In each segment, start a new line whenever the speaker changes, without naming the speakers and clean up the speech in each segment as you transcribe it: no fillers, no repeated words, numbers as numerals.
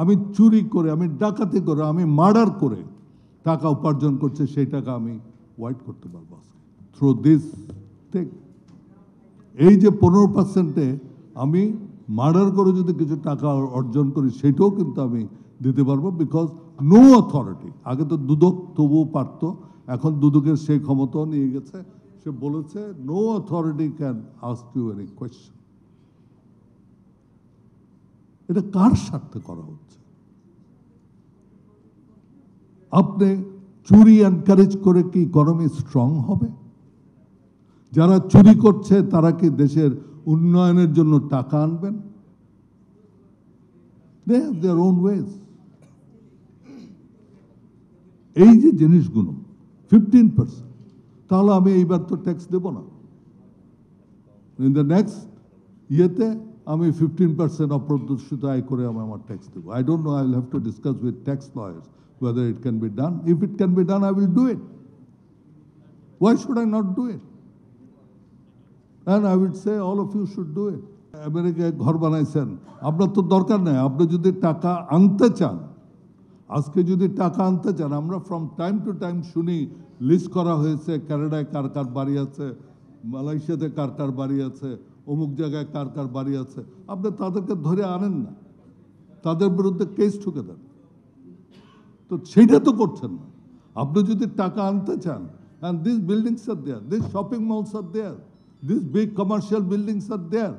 আমি চুরি করে, আমি ডাকাতি করে, আমি মার্ডার করে টাকা উপার্জন করছে, সেই টাকা আমি হোয়াইট করতে পারবো থ্রু দিস থিং। এই যে 15%-এ আমি মার্ডার করে যদি কিছু টাকা অর্জন করি, সেটাও কিন্তু আমি দিতে পারবো, বিকজ নো অথরিটি। আগে তো দুদক তবুও পারত, এখন দুদকের সেই ক্ষমতাও নিয়ে গেছে। সে বলেছে no authority can ask you any question. এটা কার স্বার্থে করা হচ্ছে? আপনি চুরি এনকারেজ করে কি ইকোনমি স্ট্রং হবে? যারা চুরি করছে তারা কি দেশের উন্নয়নের জন্য টাকা আনবেন? They have their own ways. এই যে জিনিসগুলো 15%, তাহলে আমি এইবার তো ট্যাক্স দেব না। ইন দ্য নেক্সট ইয়েতে আমি 15% অপ্রদর্শিত আয় করে আমি আমার ট্যাক্স দেবো। I don't know, I will have to discuss with tax lawyers whether it can be done. If it can be done, I will do it. Why should I not do it? And I would say all of you should do it. আমেরিকায় ঘর বানাইছেন, আপনার তো দরকার নেই। আপনি যদি টাকা আনতে চান, আজকে যদি টাকা আনতে চান, আমরা ফ্রম টাইম টু টাইম শুনি লিস্ট করা হয়েছে কানাডায় কার কার বাড়ি আছে, মালয়েশিয়াতে কার কার বাড়ি আছে, অমুক জায়গায় কার কার বাড়ি আছে। আপনি তাদেরকে ধরে আনেন না, তাদের বিরুদ্ধে কেস ঠুকে দেন। তো সেইটা তো করছেন না। আপনি যদি টাকা আনতে চান, and these buildings are there, these shopping malls are there, these big commercial buildings are there,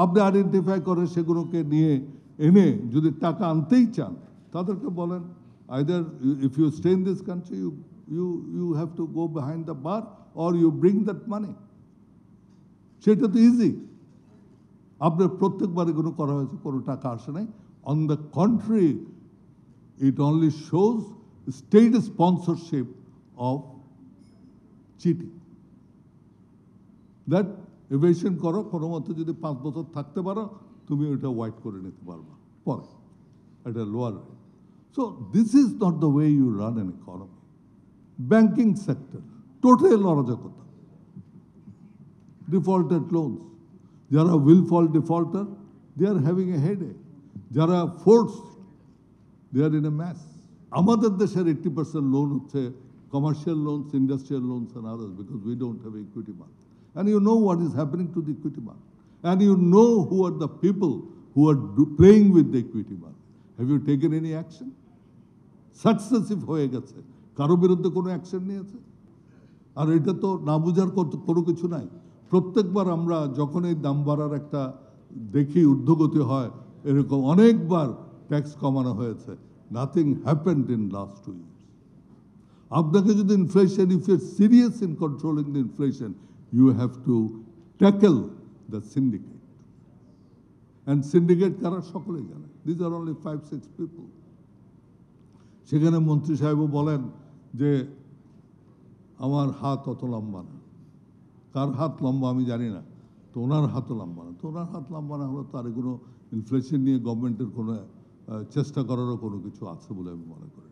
আপনি আইডেন্টিফাই করে সেগুলোকে নিয়ে এনে যদি টাকা আনতেই চান, তাদেরকে বলেন either if you stay in this country, you have to go behind the bar or you bring that money. সেটা তো ইজি। আপনার প্রত্যেকবার এগুলো করা হয়েছে, কোনো টাকা আসে নাই। On the country, it only shows state sponsorship of cheating. That evasion করো, কোনো মতো যদি 5 বছর থাকতে পারো, তুমি ওটা হোয়াইট করে নিতে পারবা পরে, এটা lower rate. So this is not the way you run an economy. Banking sector total অরাজকতা, ডিফল্টেড লোনস। যারা wilful defaulter, they are having a headache. যারা forced, they are in a mess. আমাদের দেশের 80% লোন হচ্ছে commercial loans, industrial loans and others, because we don't have equity market. And you know what is happening to the equity market. And you know who are the people who are playing with the equity market. Have you taken any action? Successive হয়ে গেছে, কারো বিরুদ্ধে কোনো action নিয়েছে? আর এটা তো না বুঝার কোনো কিছু নাই। প্রত্যেকবার আমরা যখন এই দাম বাড়ার একটা দেখি ঊর্ধ্বগতি হয়, এরকম অনেকবার ট্যাক্স কমানো হয়েছে, nothing happened in last 2 years. আপনাকে যদি inflation, if you are serious in controlling the inflation, you have to tackle the syndicate. And syndicate কারা? সকলেই জানে। These are only 5-6 people. সেখানে মন্ত্রী সাহেবও বলেন যে আমার হাত অত লম্বা না। কার হাত লম্বা আমি জানি না, তো ওনার হাতও লম্বা না। তো ওনার হাত লম্বা না হলে তার এগুলো ইনফ্লেশন নিয়ে গভর্নমেন্টের কোনো চেষ্টা করারও কোনো কিছু আছে বলে আমি মনে করি।